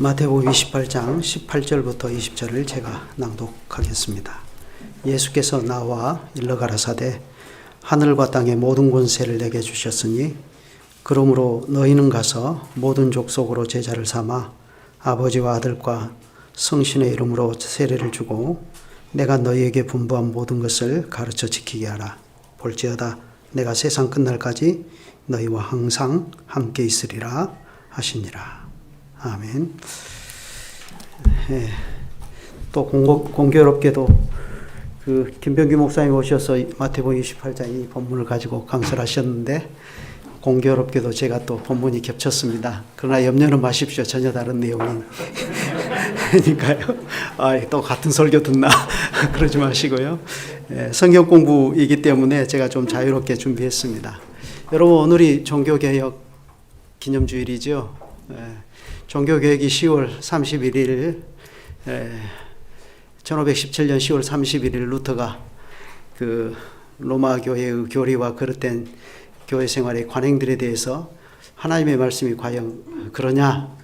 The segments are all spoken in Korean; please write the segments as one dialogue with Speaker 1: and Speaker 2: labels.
Speaker 1: 마태복음 28장 18절부터 20절을 제가 낭독하겠습니다. 예수께서 나와 일러 가라사대 하늘과 땅의 모든 권세를 내게 주셨으니 그러므로 너희는 가서 모든 족속으로 제자를 삼아 아버지와 아들과 성신의 이름으로 세례를 주고 내가 너희에게 분부한 모든 것을 가르쳐 지키게 하라. 볼지어다 내가 세상 끝날까지 너희와 항상 함께 있으리라 하시니라. 아멘. 예, 또 공교롭게도 그 김병규 목사님 오셔서 마태복음 28장 이 본문을 가지고 강설을 하셨는데 공교롭게도 제가 또 본문이 겹쳤습니다. 그러나 염려는 마십시오. 전혀 다른 내용이니까요. 또 같은 설교 듣나 그러지 마시고요. 성경 공부이기 때문에 제가 좀 자유롭게 준비했습니다. 여러분 오늘이 종교개혁 기념주일이죠. 종교개혁이 10월 31일 1517년 10월 31일 루터가 그 로마 교회의 교리와 그릇된 교회 생활의 관행들에 대해서 하나님의 말씀이 과연 그러냐,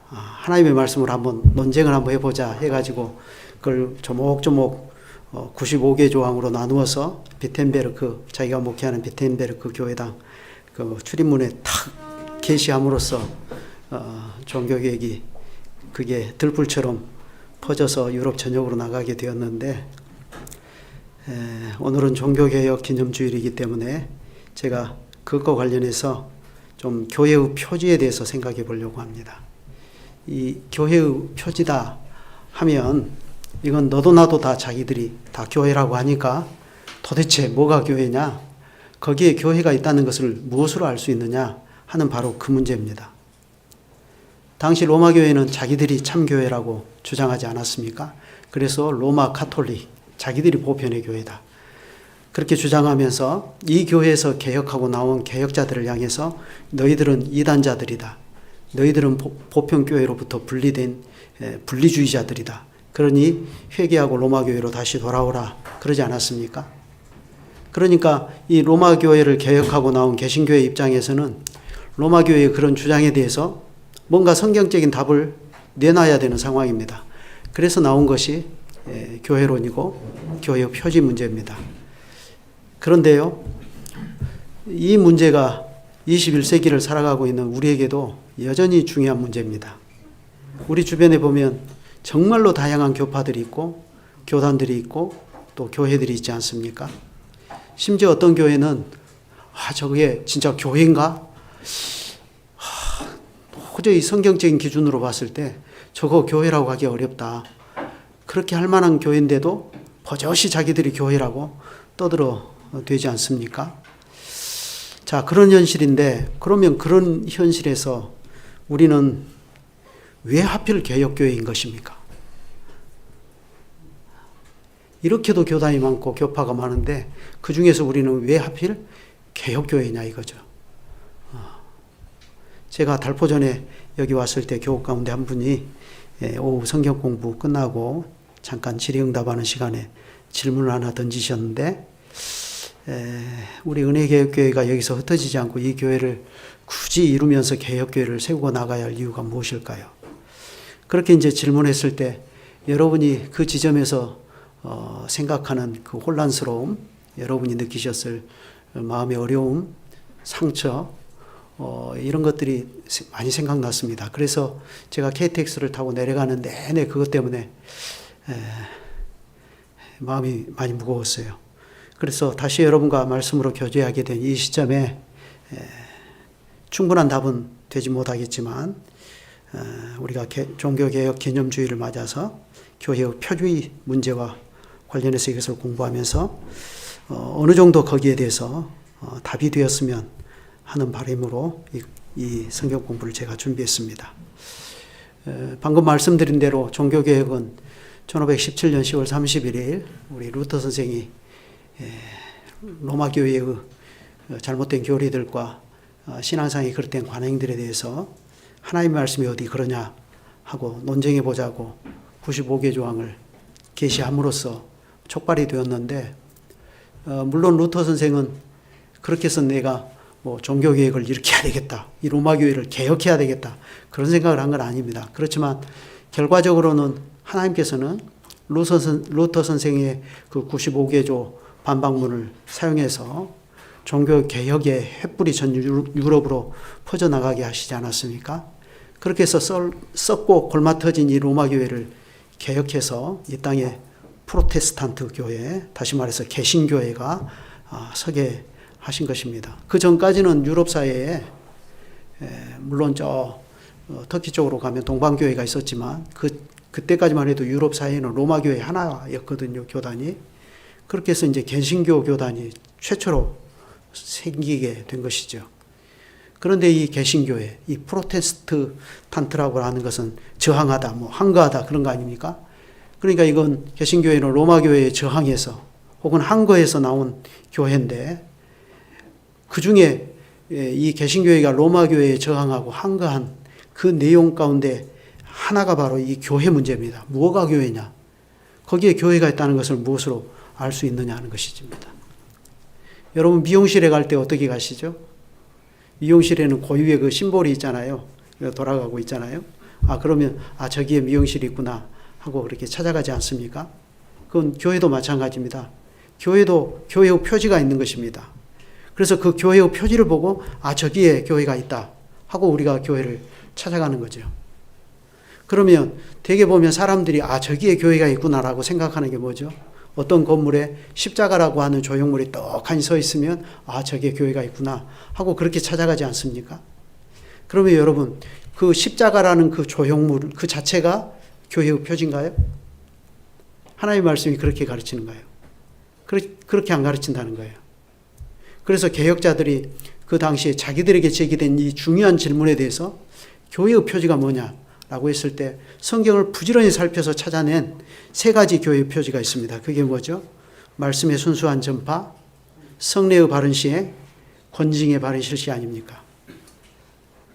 Speaker 1: 하나님의 말씀을 한번 논쟁을 한번 해보자 해가지고 그걸 조목조목 95개 조항으로 나누어서 비텐베르크, 자기가 목회하는 비텐베르크 교회당 그 출입문에 탁 게시함으로써 종교개혁이 그게 들불처럼 퍼져서 유럽 전역으로 나가게 되었는데, 오늘은 종교개혁 기념주일이기 때문에 제가 그것과 관련해서 좀 교회의 표지에 대해서 생각해 보려고 합니다. 이 교회의 표지다 하면 이건 너도 나도 다 자기들이 다 교회라고 하니까 도대체 뭐가 교회냐? 거기에 교회가 있다는 것을 무엇으로 알 수 있느냐 하는 바로 그 문제입니다. 당시 로마 교회는 자기들이 참교회라고 주장하지 않았습니까? 그래서 로마 카톨릭, 자기들이 보편의 교회다. 그렇게 주장하면서 이 교회에서 개혁하고 나온 개혁자들을 향해서 너희들은 이단자들이다. 너희들은 보편교회로부터 분리된 분리주의자들이다. 그러니 회개하고 로마 교회로 다시 돌아오라. 그러지 않았습니까? 그러니까 이 로마 교회를 개혁하고 나온 개신교회 입장에서는 로마 교회의 그런 주장에 대해서 뭔가 성경적인 답을 내놔야 되는 상황입니다. 그래서 나온 것이 교회론이고 교회 표지 문제입니다. 그런데요, 이 문제가 21세기를 살아가고 있는 우리에게도 여전히 중요한 문제입니다. 우리 주변에 보면 정말로 다양한 교파들이 있고 교단들이 있고 또 교회들이 있지 않습니까? 심지어 어떤 교회는 저게 진짜 교회인가? 도저히 성경적인 기준으로 봤을 때 저거 교회라고 하기 어렵다. 그렇게 할 만한 교회인데도 버젓이 자기들이 교회라고 떠들어 되지 않습니까? 자, 그런 현실인데 그러면 그런 현실에서 우리는 왜 하필 개혁교회인 것입니까? 이렇게도 교단이 많고 교파가 많은데 그 중에서 우리는 왜 하필 개혁교회냐 이거죠. 제가 달포 전에 여기 왔을 때 교우 가운데 한 분이 오후 성경 공부 끝나고 잠깐 질의응답하는 시간에 질문을 하나 던지셨는데, 우리 은혜개혁교회가 여기서 흩어지지 않고 이 교회를 굳이 이루면서 개혁교회를 세우고 나가야 할 이유가 무엇일까요? 그렇게 이제 질문했을 때 여러분이 그 지점에서 생각하는 그 혼란스러움, 여러분이 느끼셨을 마음의 어려움, 상처, 이런 것들이 많이 생각났습니다. 그래서 제가 KTX를 타고 내려가는 내내 그것 때문에 마음이 많이 무거웠어요. 그래서 다시 여러분과 말씀으로 교제하게 된 이 시점에 충분한 답은 되지 못하겠지만 우리가 종교개혁 기념주의를 맞아서 교회의 표주의 문제와 관련해서 이것을 공부하면서 어느 정도 거기에 대해서 답이 되었으면 하는 바람으로 이 성경 공부를 제가 준비했습니다. 방금 말씀드린 대로 종교개혁은 1517년 10월 31일 우리 루터 선생이 로마 교회의 잘못된 교리들과 신앙상의 그릇된 관행들에 대해서 하나님의 말씀이 어디 그러냐 하고 논쟁해 보자고 95개 조항을 게시함으로써 촉발이 되었는데, 물론 루터 선생은 그렇게 해서 내가 뭐 종교개혁을 이렇게 해야 되겠다, 이 로마교회를 개혁해야 되겠다, 그런 생각을 한 건 아닙니다. 그렇지만 결과적으로는 하나님께서는 루터 선생의 그 95개조 반박문을 사용해서 종교개혁의 횃불이 전 유럽으로 퍼져나가게 하시지 않았습니까? 그렇게 해서 썩고 골마터진 이 로마교회를 개혁해서 이 땅에 프로테스탄트 교회, 다시 말해서 개신교회가 서게 하신 것입니다. 그 전까지는 유럽 사회에 물론 터키 쪽으로 가면 동방교회가 있었지만 그때까지만 해도 유럽 사회는 로마교회 하나였거든요, 교단이. 그렇게 해서 이제 개신교 교단이 최초로 생기게 된 것이죠. 그런데 이 개신교회, 이 프로테스탄트라고 하는 것은 저항하다, 뭐 항거하다 그런 거 아닙니까? 그러니까 이건 개신교회는 로마교회에 저항해서 혹은 항거해서 나온 교회인데 그 중에 이 개신교회가 로마교회에 저항하고 항거한 그 내용 가운데 하나가 바로 이 교회 문제입니다. 무엇가 교회냐? 거기에 교회가 있다는 것을 무엇으로 알 수 있느냐 하는 것입니다. 여러분 미용실에 갈 때 어떻게 가시죠? 미용실에는 고유의 그 심볼이 있잖아요. 돌아가고 있잖아요. 그러면 저기에 미용실이 있구나 하고 그렇게 찾아가지 않습니까? 그건 교회도 마찬가지입니다. 교회도 교회의 표지가 있는 것입니다. 그래서 그 교회의 표지를 보고 저기에 교회가 있다 하고 우리가 교회를 찾아가는 거죠. 그러면 대개 보면 사람들이 저기에 교회가 있구나라고 생각하는 게 뭐죠? 어떤 건물에 십자가라고 하는 조형물이 떡하니 서 있으면 저기에 교회가 있구나 하고 그렇게 찾아가지 않습니까? 그러면 여러분 그 십자가라는 그 조형물 그 자체가 교회의 표지인가요? 하나님의 말씀이 그렇게 가르치는가요? 그렇게 안 가르친다는 거예요. 그래서 개혁자들이 그 당시에 자기들에게 제기된 이 중요한 질문에 대해서 교회의 표지가 뭐냐라고 했을 때 성경을 부지런히 살펴서 찾아낸 세 가지 교회의 표지가 있습니다. 그게 뭐죠? 말씀의 순수한 전파, 성례의 바른 시행, 권징의 바른 실시 아닙니까?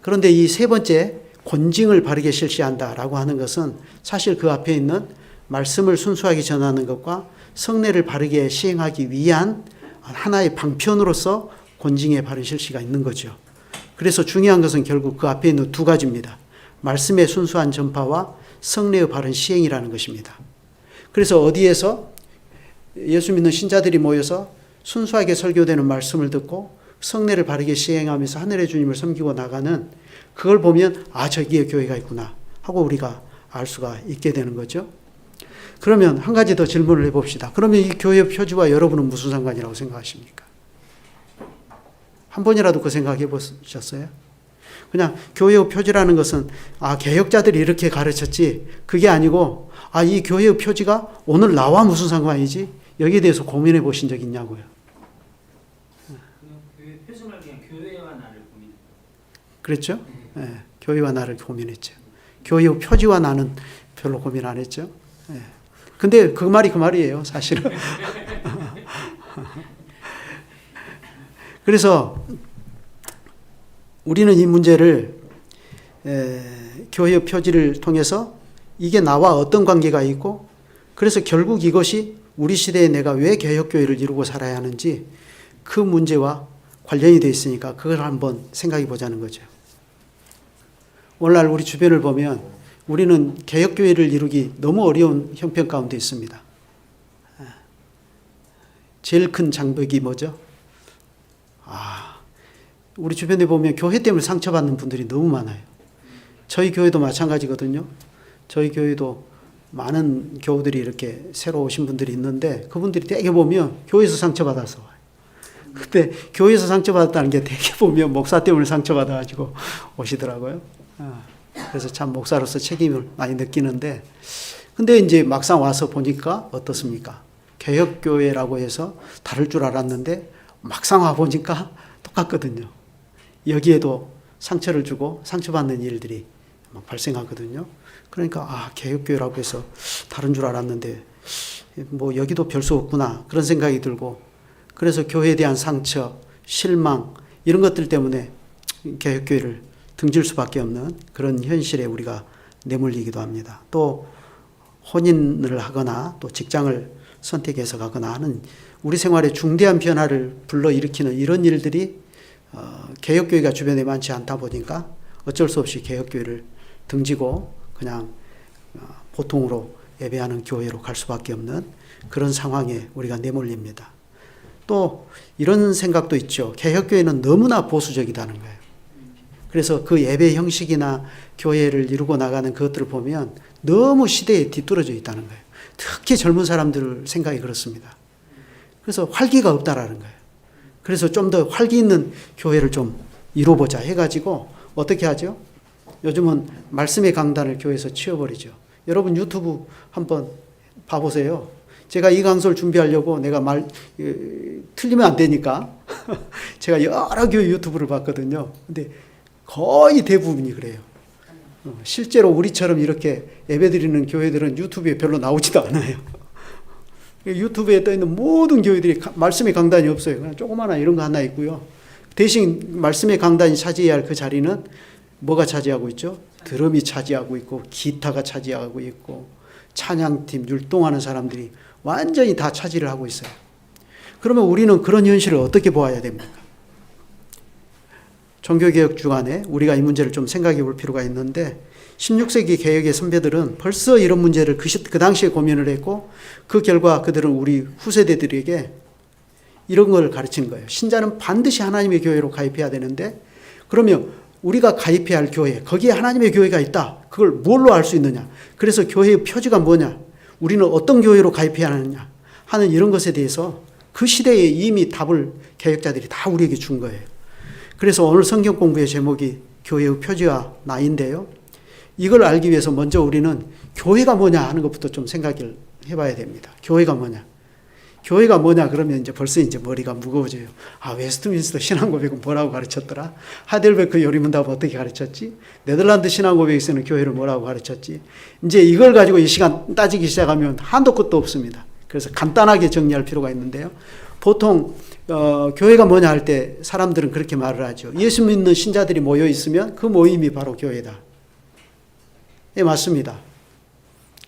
Speaker 1: 그런데 이 세 번째 권징을 바르게 실시한다라고 하는 것은 사실 그 앞에 있는 말씀을 순수하게 전하는 것과 성례를 바르게 시행하기 위한 하나의 방편으로서 권징의 바른 실시가 있는 거죠. 그래서 중요한 것은 결국 그 앞에 있는 두 가지입니다. 말씀의 순수한 전파와 성례의 바른 시행이라는 것입니다. 그래서 어디에서 예수 믿는 신자들이 모여서 순수하게 설교되는 말씀을 듣고 성례를 바르게 시행하면서 하늘의 주님을 섬기고 나가는 그걸 보면 저기에 교회가 있구나 하고 우리가 알 수가 있게 되는 거죠. 그러면 한 가지 더 질문을 해봅시다. 그러면 이 교회 표지와 여러분은 무슨 상관이라고 생각하십니까? 한 번이라도 그 생각해 보셨어요? 그냥 교회의 표지라는 것은 개혁자들이 이렇게 가르쳤지 그게 아니고 이 교회의 표지가 오늘 나와 무슨 상관이지? 여기에 대해서 고민해 보신 적 있냐고요.
Speaker 2: 교회 표지를 그냥 교회와 나를 고민했어요.
Speaker 1: 그랬죠? 네, 교회와 나를 고민했죠. 교회의 표지와 나는 별로 고민 안 했죠. 네. 근데 그 말이 그 말이에요, 사실은. 그래서 우리는 이 문제를 교회의 표지를 통해서 이게 나와 어떤 관계가 있고 그래서 결국 이것이 우리 시대에 내가 왜 개혁교회를 이루고 살아야 하는지 그 문제와 관련이 되어 있으니까 그걸 한번 생각해 보자는 거죠. 오늘날 우리 주변을 보면 우리는 개혁교회를 이루기 너무 어려운 형편 가운데 있습니다. 제일 큰 장벽이 뭐죠? 우리 주변에 보면 교회 때문에 상처받는 분들이 너무 많아요. 저희 교회도 마찬가지거든요. 저희 교회도 많은 교우들이 이렇게 새로 오신 분들이 있는데 그분들이 되게 보면 교회에서 상처받아서 와요. 근데 교회에서 상처받았다는 게 되게 보면 목사 때문에 상처받아가지고 오시더라고요. 그래서 참 목사로서 책임을 많이 느끼는데 근데 이제 막상 와서 보니까 어떻습니까? 개혁교회라고 해서 다를 줄 알았는데 막상 와보니까 똑같거든요. 여기에도 상처를 주고 상처받는 일들이 막 발생하거든요. 그러니까 개혁교회라고 해서 다른 줄 알았는데 뭐 여기도 별 수 없구나 그런 생각이 들고 그래서 교회에 대한 상처, 실망 이런 것들 때문에 개혁교회를 등질 수밖에 없는 그런 현실에 우리가 내몰리기도 합니다. 또 혼인을 하거나 또 직장을 선택해서 가거나 하는 우리 생활에 중대한 변화를 불러일으키는 이런 일들이 개혁교회가 주변에 많지 않다 보니까 어쩔 수 없이 개혁교회를 등지고 그냥 보통으로 예배하는 교회로 갈 수밖에 없는 그런 상황에 우리가 내몰립니다. 또 이런 생각도 있죠. 개혁교회는 너무나 보수적이다는 거예요. 그래서 그 예배 형식이나 교회를 이루고 나가는 그것들을 보면 너무 시대에 뒤떨어져 있다는 거예요. 특히 젊은 사람들 생각이 그렇습니다. 그래서 활기가 없다라는 거예요. 그래서 좀 더 활기 있는 교회를 좀 이루어보자 해가지고 어떻게 하죠? 요즘은 말씀의 강단을 교회에서 치워버리죠. 여러분 유튜브 한번 봐보세요. 제가 이 강서를 준비하려고 내가 틀리면 안 되니까 제가 여러 교회 유튜브를 봤거든요. 근데 거의 대부분이 그래요. 실제로 우리처럼 이렇게 예배드리는 교회들은 유튜브에 별로 나오지도 않아요. 유튜브에 떠있는 모든 교회들이 말씀의 강단이 없어요. 그냥 조그마한 이런 거 하나 있고요. 대신 말씀의 강단이 차지해야 할 그 자리는 뭐가 차지하고 있죠? 드럼이 차지하고 있고 기타가 차지하고 있고 찬양팀, 율동하는 사람들이 완전히 다 차지를 하고 있어요. 그러면 우리는 그런 현실을 어떻게 보아야 됩니까? 종교개혁 주간에 우리가 이 문제를 좀 생각해 볼 필요가 있는데 16세기 개혁의 선배들은 벌써 이런 문제를 그 당시에 고민을 했고 그 결과 그들은 우리 후세대들에게 이런 걸 가르친 거예요. 신자는 반드시 하나님의 교회로 가입해야 되는데 그러면 우리가 가입해야 할 교회, 거기에 하나님의 교회가 있다. 그걸 뭘로 알 수 있느냐? 그래서 교회의 표지가 뭐냐? 우리는 어떤 교회로 가입해야 하느냐? 하는 이런 것에 대해서 그 시대에 이미 답을 개혁자들이 다 우리에게 준 거예요. 그래서 오늘 성경 공부의 제목이 교회의 표지와 나인데요. 이걸 알기 위해서 먼저 우리는 교회가 뭐냐 하는 것부터 좀 생각을 해봐야 됩니다. 교회가 뭐냐? 교회가 뭐냐 그러면 이제 벌써 이제 머리가 무거워져요. 아, 웨스트민스터 신앙고백은 뭐라고 가르쳤더라? 하델베크 요리문답은 어떻게 가르쳤지? 네덜란드 신앙고백에서는 교회를 뭐라고 가르쳤지? 이제 이걸 가지고 이 시간 따지기 시작하면 한도 끝도 없습니다. 그래서 간단하게 정리할 필요가 있는데요. 보통 교회가 뭐냐 할 때 사람들은 그렇게 말을 하죠. 예수 믿는 신자들이 모여 있으면 그 모임이 바로 교회다. 예, 맞습니다.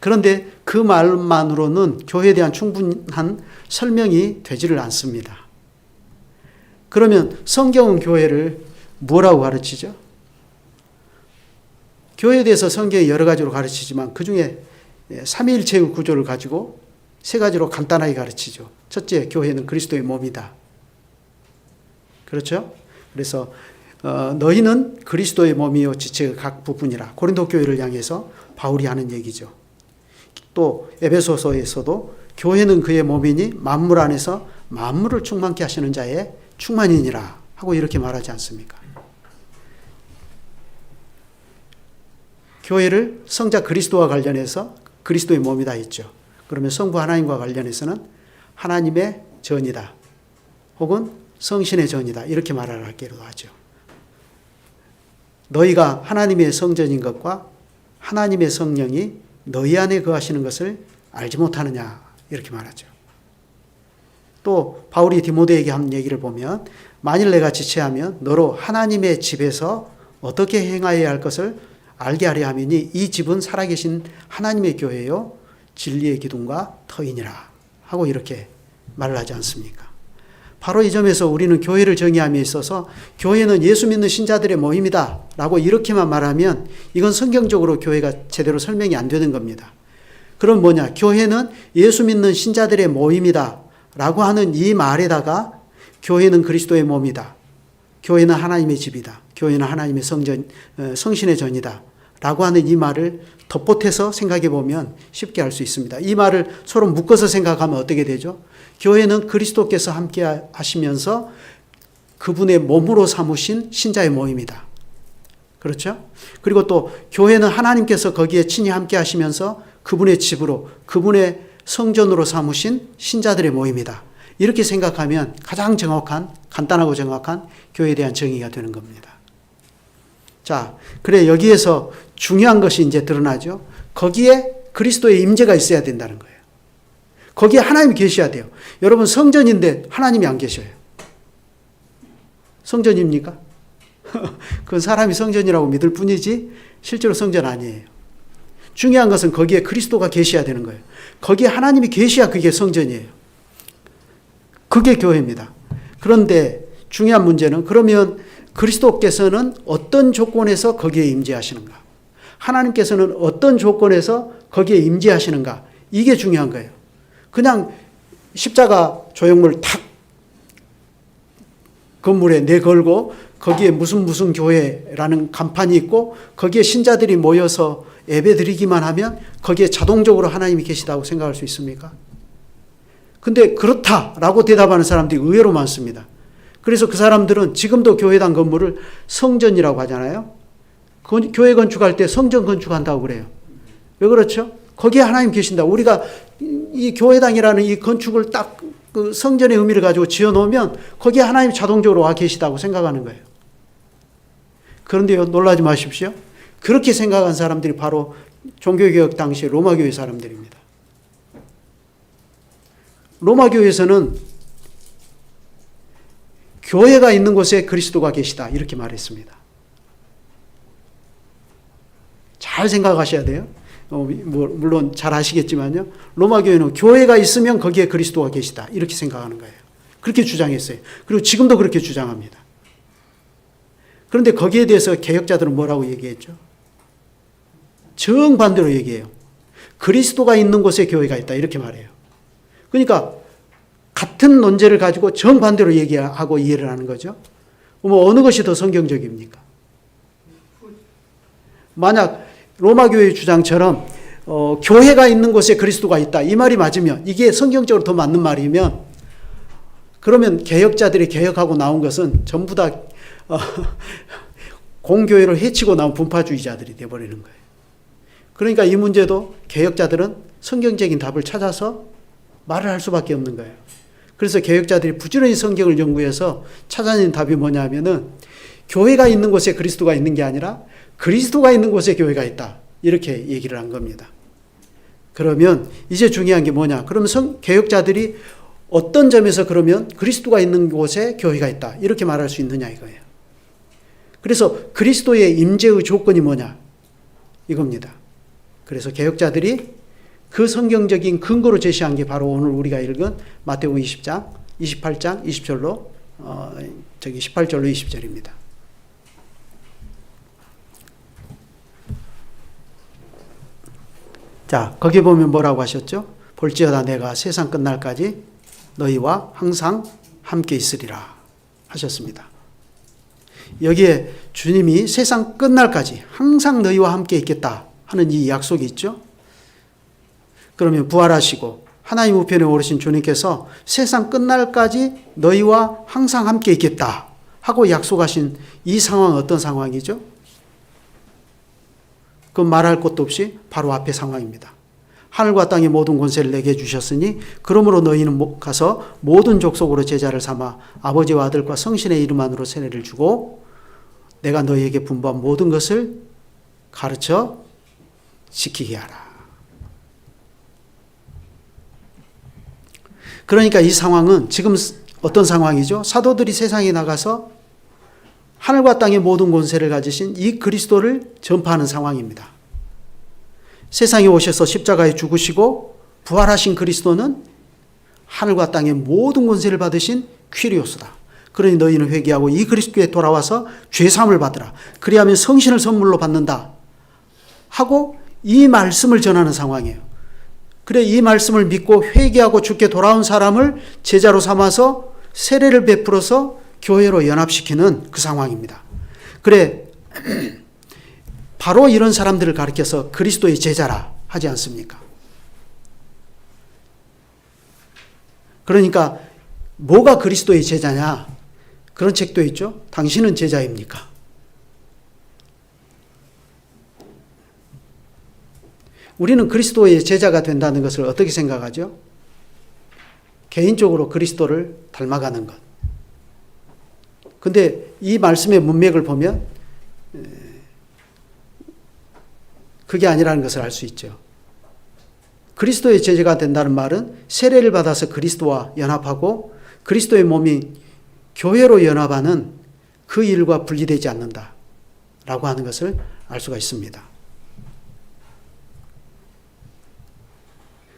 Speaker 1: 그런데 그 말만으로는 교회에 대한 충분한 설명이 되지를 않습니다. 그러면 성경은 교회를 뭐라고 가르치죠? 교회에 대해서 성경이 여러 가지로 가르치지만 그중에 삼위일체의 구조를 가지고 세 가지로 간단하게 가르치죠. 첫째, 교회는 그리스도의 몸이다. 그렇죠? 그래서 너희는 그리스도의 몸이요 지체의 각 부분이라. 고린도 교회를 향해서 바울이 하는 얘기죠. 또 에베소서에서도 교회는 그의 몸이니 만물 안에서 만물을 충만케 하시는 자의 충만이니라 하고 이렇게 말하지 않습니까? 교회를 성자 그리스도와 관련해서 그리스도의 몸이다 했죠. 그러면 성부 하나님과 관련해서는 하나님의 전이다 혹은 성신의 전이다 이렇게 말하기도 하죠. 너희가 하나님의 성전인 것과 하나님의 성령이 너희 안에 거하시는 것을 알지 못하느냐 이렇게 말하죠. 또 바울이 디모데에게 한 얘기를 보면 만일 내가 지체하면 너로 하나님의 집에서 어떻게 행하여야 할 것을 알게 하려 함이니 이 집은 살아계신 하나님의 교회요 진리의 기둥과 터이니라 하고 이렇게 말을 하지 않습니까? 바로 이 점에서 우리는 교회를 정의함에 있어서 교회는 예수 믿는 신자들의 모임이다 라고 이렇게만 말하면 이건 성경적으로 교회가 제대로 설명이 안 되는 겁니다. 그럼 뭐냐? 교회는 예수 믿는 신자들의 모임이다 라고 하는 이 말에다가 교회는 그리스도의 몸이다. 교회는 하나님의 집이다. 교회는 하나님의 성신의 전이다 라고 하는 이 말을 덧보태서 생각해 보면 쉽게 알 수 있습니다. 이 말을 서로 묶어서 생각하면 어떻게 되죠? 교회는 그리스도께서 함께 하시면서 그분의 몸으로 삼으신 신자의 모임이다. 그렇죠? 그리고 또 교회는 하나님께서 거기에 친히 함께 하시면서 그분의 집으로 그분의 성전으로 삼으신 신자들의 모임이다. 이렇게 생각하면 가장 정확한 간단하고 정확한 교회에 대한 정의가 되는 겁니다. 자, 그래 여기에서 중요한 것이 이제 드러나죠. 거기에 그리스도의 임재가 있어야 된다는 거예요. 거기에 하나님이 계셔야 돼요. 여러분 성전인데 하나님이 안 계셔요. 성전입니까? 그건 사람이 성전이라고 믿을 뿐이지 실제로 성전 아니에요. 중요한 것은 거기에 그리스도가 계셔야 되는 거예요. 거기에 하나님이 계셔야 그게 성전이에요. 그게 교회입니다. 그런데 중요한 문제는 그러면 그리스도께서는 어떤 조건에서 거기에 임재하시는가? 하나님께서는 어떤 조건에서 거기에 임재하시는가? 이게 중요한 거예요. 그냥 십자가 조형물 탁 건물에 내걸고 거기에 무슨 교회라는 간판이 있고 거기에 신자들이 모여서 예배드리기만 하면 거기에 자동적으로 하나님이 계시다고 생각할 수 있습니까? 근데 그렇다라고 대답하는 사람들이 의외로 많습니다. 그래서 그 사람들은 지금도 교회당 건물을 성전이라고 하잖아요. 교회 건축할 때 성전 건축한다고 그래요. 왜 그렇죠? 거기에 하나님 계신다. 우리가 이 교회당이라는 이 건축을 딱 그 성전의 의미를 가지고 지어 놓으면 거기에 하나님 자동적으로 와 계시다고 생각하는 거예요. 그런데요, 놀라지 마십시오. 그렇게 생각한 사람들이 바로 종교개혁 당시 로마교회 사람들입니다. 로마교회에서는 교회가 있는 곳에 그리스도가 계시다 이렇게 말했습니다. 잘 생각하셔야 돼요. 물론 잘 아시겠지만요. 로마교회는 교회가 있으면 거기에 그리스도가 계시다 이렇게 생각하는 거예요. 그렇게 주장했어요. 그리고 지금도 그렇게 주장합니다. 그런데 거기에 대해서 개혁자들은 뭐라고 얘기했죠? 정반대로 얘기해요. 그리스도가 있는 곳에 교회가 있다 이렇게 말해요. 그러니까 같은 논제를 가지고 정반대로 얘기하고 이해를 하는 거죠. 어느 것이 더 성경적입니까? 만약 로마교회의 주장처럼 교회가 있는 곳에 그리스도가 있다 이 말이 맞으면, 이게 성경적으로 더 맞는 말이면, 그러면 개혁자들이 개혁하고 나온 것은 전부 다 공교회를 해치고 나온 분파주의자들이 되어버리는 거예요. 그러니까 이 문제도 개혁자들은 성경적인 답을 찾아서 말을 할 수밖에 없는 거예요. 그래서 개혁자들이 부지런히 성경을 연구해서 찾아낸 답이 뭐냐면은 교회가 있는 곳에 그리스도가 있는 게 아니라 그리스도가 있는 곳에 교회가 있다 이렇게 얘기를 한 겁니다. 그러면 이제 중요한 게 뭐냐? 그러면 개혁자들이 어떤 점에서 그러면 그리스도가 있는 곳에 교회가 있다 이렇게 말할 수 있느냐 이거예요. 그래서 그리스도의 임재의 조건이 뭐냐 이겁니다. 그래서 개혁자들이 그 성경적인 근거로 제시한 게 바로 오늘 우리가 읽은 마태복음 20장 28장 20절로 18절로 20절입니다. 자, 거기 보면 뭐라고 하셨죠? 볼지어다 내가 세상 끝날까지 너희와 항상 함께 있으리라 하셨습니다. 여기에 주님이 세상 끝날까지 항상 너희와 함께 있겠다 하는 이 약속이 있죠. 그러면 부활하시고 하나님 우편에 오르신 주님께서 세상 끝날까지 너희와 항상 함께 있겠다 하고 약속하신 이 상황은 어떤 상황이죠? 그 말할 것도 없이 바로 앞의 상황입니다. 하늘과 땅의 모든 권세를 내게 주셨으니 그러므로 너희는 가서 모든 족속으로 제자를 삼아 아버지와 아들과 성신의 이름 안으로 세례를 주고 내가 너희에게 분부한 모든 것을 가르쳐 지키게 하라. 그러니까 이 상황은 지금 어떤 상황이죠? 사도들이 세상에 나가서 하늘과 땅의 모든 권세를 가지신 이 그리스도를 전파하는 상황입니다. 세상에 오셔서 십자가에 죽으시고 부활하신 그리스도는 하늘과 땅의 모든 권세를 받으신 퀴리오스다. 그러니 너희는 회개하고 이 그리스도에 돌아와서 죄사함을 받으라. 그리하면 성신을 선물로 받는다 하고 이 말씀을 전하는 상황이에요. 그래 이 말씀을 믿고 회개하고 주께 돌아온 사람을 제자로 삼아서 세례를 베풀어서 교회로 연합시키는 그 상황입니다. 그래 바로 이런 사람들을 가리켜서 그리스도의 제자라 하지 않습니까? 그러니까 뭐가 그리스도의 제자냐? 그런 책도 있죠. 당신은 제자입니까? 우리는 그리스도의 제자가 된다는 것을 어떻게 생각하죠? 개인적으로 그리스도를 닮아가는 것. 근데 이 말씀의 문맥을 보면 그게 아니라는 것을 알 수 있죠. 그리스도의 제자가 된다는 말은 세례를 받아서 그리스도와 연합하고 그리스도의 몸인 교회로 연합하는 그 일과 분리되지 않는다라고 하는 것을 알 수가 있습니다.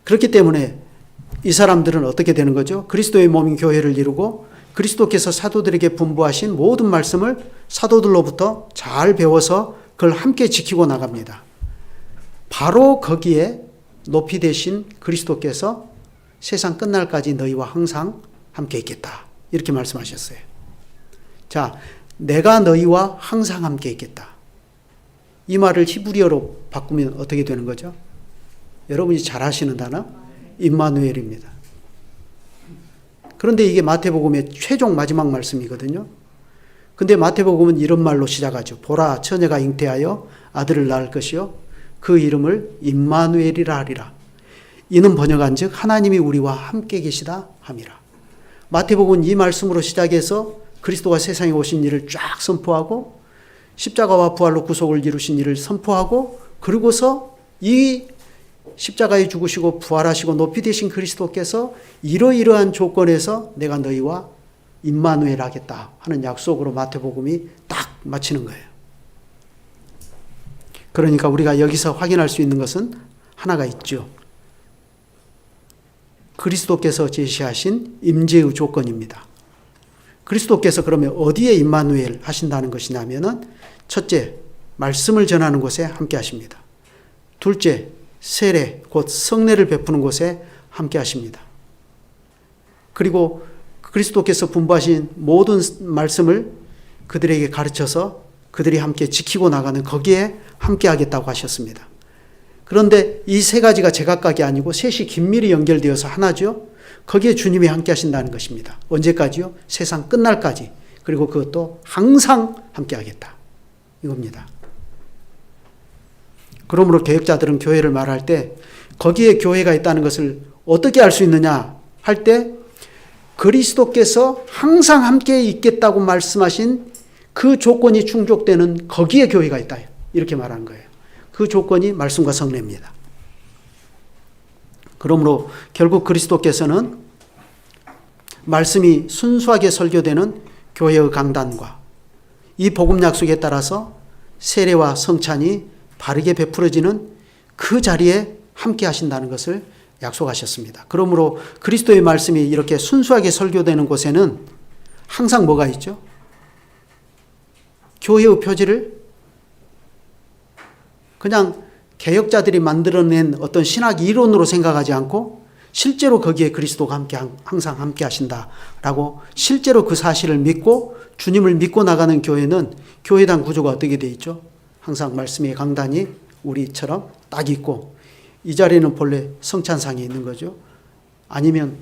Speaker 1: 그렇기 때문에 이 사람들은 어떻게 되는 거죠? 그리스도의 몸인 교회를 이루고 그리스도께서 사도들에게 분부하신 모든 말씀을 사도들로부터 잘 배워서 그걸 함께 지키고 나갑니다. 바로 거기에 높이 되신 그리스도께서 세상 끝날까지 너희와 항상 함께 있겠다. 이렇게 말씀하셨어요. 자, 내가 너희와 항상 함께 있겠다. 이 말을 히브리어로 바꾸면 어떻게 되는 거죠? 여러분이 잘 아시는 단어? 임마누엘입니다. 그런데 이게 마태복음의 최종 마지막 말씀이거든요. 근데 마태복음은 이런 말로 시작하죠. 보라, 처녀가 잉태하여 아들을 낳을 것이요 그 이름을 임마누엘이라 하리라. 이는 번역한즉 하나님이 우리와 함께 계시다 함이라. 마태복음은 이 말씀으로 시작해서 그리스도가 세상에 오신 일을 쫙 선포하고 십자가와 부활로 구속을 이루신 일을 선포하고 그리고서 이 십자가에 죽으시고 부활하시고 높이 되신 그리스도께서 이러이러한 조건에서 내가 너희와 임마누엘 하겠다 하는 약속으로 마태복음이 딱 마치는 거예요. 그러니까 우리가 여기서 확인할 수 있는 것은 하나가 있죠. 그리스도께서 제시하신 임재의 조건입니다. 그리스도께서 그러면 어디에 임마누엘 하신다는 것이냐면은 첫째, 말씀을 전하는 곳에 함께 하십니다. 둘째, 세례, 곧 성례를 베푸는 곳에 함께 하십니다. 그리고 그리스도께서 분부하신 모든 말씀을 그들에게 가르쳐서 그들이 함께 지키고 나가는 거기에 함께 하겠다고 하셨습니다. 그런데 이 세 가지가 제각각이 아니고 셋이 긴밀히 연결되어서 하나죠. 거기에 주님이 함께 하신다는 것입니다. 언제까지요? 세상 끝날까지. 그리고 그것도 항상 함께 하겠다. 이겁니다. 그러므로 개혁자들은 교회를 말할 때 거기에 교회가 있다는 것을 어떻게 알 수 있느냐 할 때 그리스도께서 항상 함께 있겠다고 말씀하신 그 조건이 충족되는 거기에 교회가 있다. 이렇게 말하는 거예요. 그 조건이 말씀과 성례입니다. 그러므로 결국 그리스도께서는 말씀이 순수하게 설교되는 교회의 강단과 이 복음 약속에 따라서 세례와 성찬이 바르게 베풀어지는 그 자리에 함께 하신다는 것을 약속하셨습니다. 그러므로 그리스도의 말씀이 이렇게 순수하게 설교되는 곳에는 항상 뭐가 있죠? 교회의 표지를 그냥 개혁자들이 만들어낸 어떤 신학 이론으로 생각하지 않고 실제로 거기에 그리스도가 항상 함께 하신다라고 실제로 그 사실을 믿고 주님을 믿고 나가는 교회는 교회당 구조가 어떻게 되어 있죠? 항상 말씀의 강단이 우리처럼 딱 있고 이 자리에는 본래 성찬상이 있는 거죠. 아니면